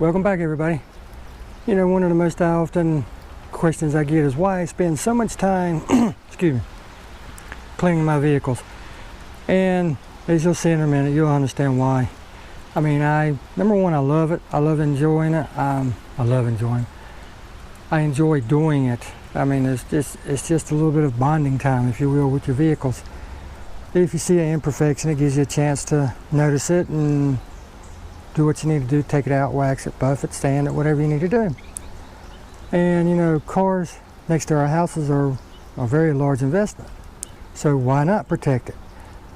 Welcome back, everybody. You know, one of the most often questions I get is why I spend so much time excuse me, cleaning my vehicles. And as you'll see in a minute, you'll understand why. I mean, number one, I love it. I love enjoying it. I enjoy doing it. I mean, it's just a little bit of bonding time, if you will, with your vehicles. If you see an imperfection, it gives you a chance to notice it and do what you need to do. Take it out, wax it, buff it, sand it, whatever you need to do. And you know, cars next to our houses are a very large investment. So why not protect it?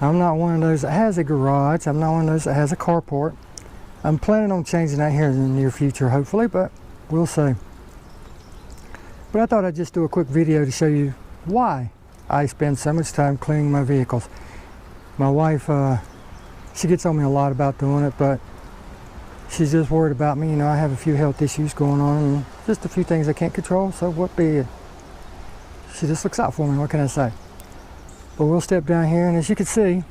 I'm not one of those that has a garage. I'm not one of those that has a carport. I'm planning on changing that here in the near future, hopefully, but we'll see. But I thought I'd just do a quick video to show you why I spend so much time cleaning my vehicles. My wife, she gets on me a lot about doing it, but she's just worried about me. You know, I have a few health issues going on and just a few things I can't control, so what be it? She just looks out for me, what can I say? But we'll step down here, and as you can see,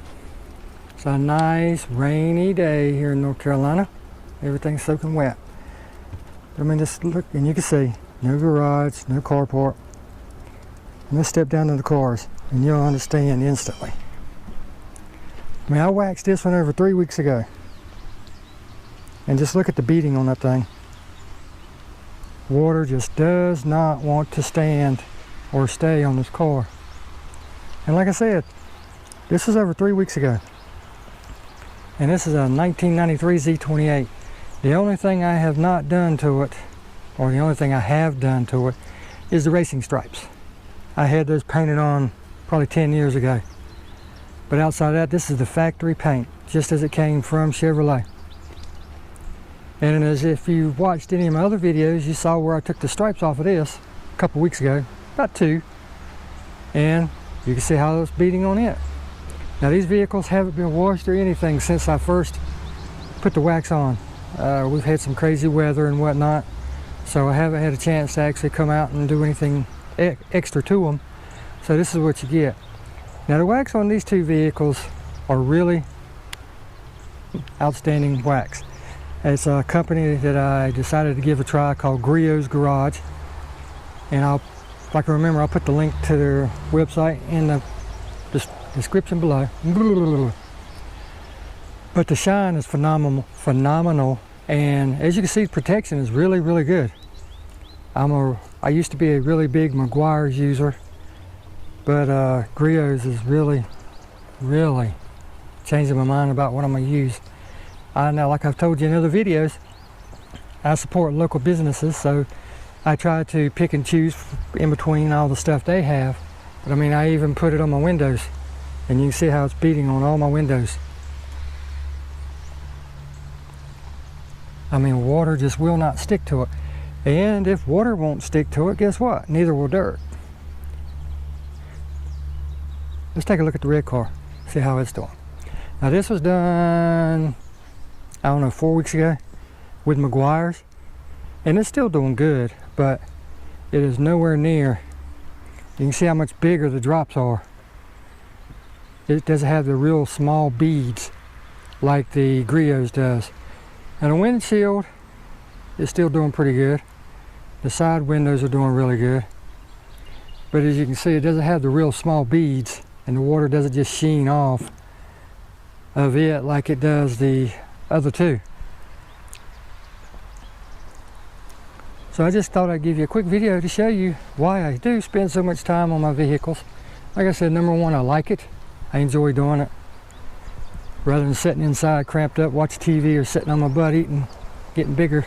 it's a nice rainy day here in North Carolina. Everything's soaking wet. I mean, just look, and you can see, no garage, no carport. And let's step down to the cars, and you'll understand instantly. I mean, I waxed this one over 3 weeks ago. And just look at the beating on that thing. Water just does not want to stand or stay on this car. And like I said, this was over 3 weeks ago. And this is a 1993 Z28. The only thing I have not done to it, or the only thing I have done to it, is the racing stripes. I had those painted on probably 10 years ago. But outside of that, this is the factory paint, just as it came from Chevrolet. And as if you watched any of my other videos, you saw where I took the stripes off of this a couple weeks ago, about 2. And you can see how it's beating on it. Now these vehicles haven't been washed or anything since I first put the wax on. We've had some crazy weather and whatnot, so I haven't had a chance to actually come out and do anything extra to them. So this is what you get. Now the wax on these 2 vehicles are really outstanding wax. It's a company that I decided to give a try called Griot's Garage. And if I can remember, I'll put the link to their website in the description below. But the shine is phenomenal. And as you can see, the protection is really, really good. I used to be a really big Meguiar's user, but Griot's is really changing my mind about what I'm going to use. Now, like I've told you in other videos, I support local businesses, so I try to pick and choose in between all the stuff they have. But I mean, I even put it on my windows, and you can see how it's beating on all my windows. I mean, water just will not stick to it. And if water won't stick to it, guess what? Neither will dirt. Let's take a look at the red car, see how it's doing. Now this was done, I don't know, 4 weeks ago with Meguiar's, and it's still doing good, but it is nowhere near. You can see how much bigger the drops are. It doesn't have the real small beads like the Griot's does. And the windshield is still doing pretty good. The side windows are doing really good. But as you can see, it doesn't have the real small beads, and the water doesn't just sheen off of it like it does the other 2. So I just thought I'd give you a quick video to show you why I do spend so much time on my vehicles. Like I said, number one, I like it. I enjoy doing it. Rather than sitting inside cramped up, watching TV, or sitting on my butt eating, getting bigger.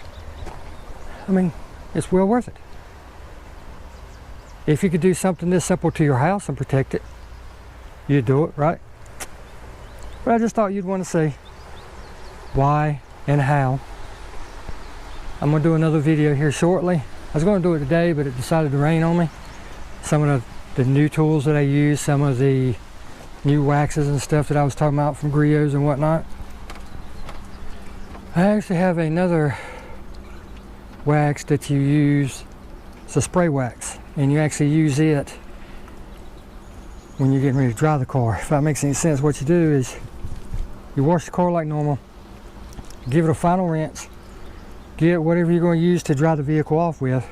I mean, it's well worth it. If you could do something this simple to your house and protect it, you'd do it, right? But I just thought you'd want to see why and how. I'm going to do another video here shortly. I was going to do it today, but it decided to rain on me. Some of the new tools that I use, some of the new waxes and stuff that I was talking about from Griot's and whatnot. I actually have another wax that you use. It's a spray wax, and you actually use it when you're getting ready to dry the car. If that makes any sense, what you do is you wash the car like normal, give it a final rinse, get whatever you're going to use to dry the vehicle off with,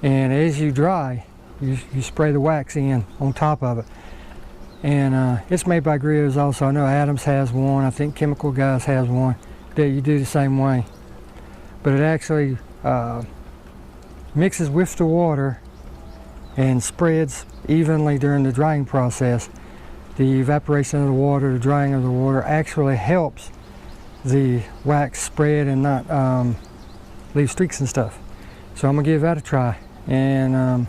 and as you dry, you spray the wax in on top of it. And it's made by Grills also. I know Adams has one, I think Chemical Guys has one that you do the same way, but it actually mixes with the water and spreads evenly during the drying process. The evaporation of the water, the drying of the water actually helps the wax spread and not leave streaks and stuff. So I'm gonna give that a try, and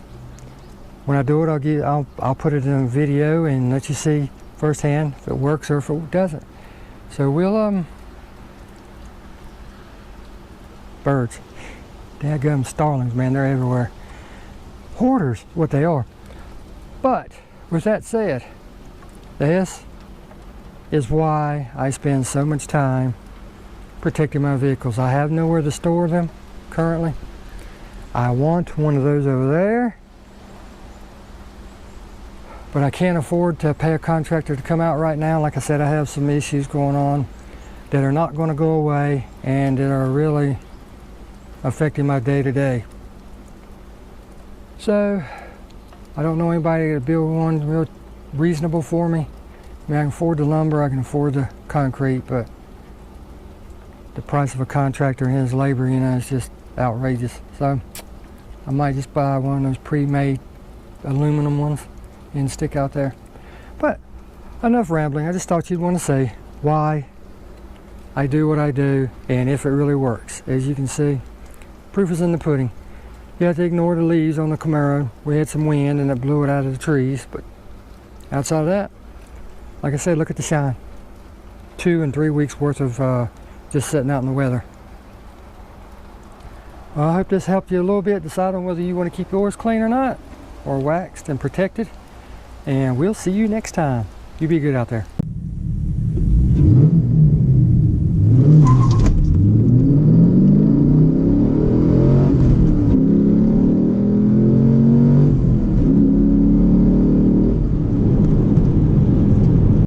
when I do it, I'll put it in a video and let you see firsthand if it works or if it doesn't. So we'll birds, dadgum starlings, man, they're everywhere. Hoarders, what they are. But with that said, this is why I spend so much time protecting my vehicles. I have nowhere to store them currently. I want one of those over there, but I can't afford to pay a contractor to come out right now. Like I said, I have some issues going on that are not going to go away and that are really affecting my day-to-day. So I don't know anybody to build one real reasonable for me. I mean, I can afford the lumber, I can afford the concrete, but the price of a contractor and his labor, you know, is just outrageous. So I might just buy one of those pre-made aluminum ones and stick out there. But enough rambling. I just thought you'd want to say why I do what I do and if it really works. As you can see, proof is in the pudding. You have to ignore the leaves on the Camaro. We had some wind and it blew it out of the trees, but outside of that, like I said, look at the shine. 2 and 3 weeks worth of just sitting out in the weather. Well, I hope this helped you a little bit decide on whether you want to keep yours clean or not, or waxed and protected. And we'll see you next time. You be good out there.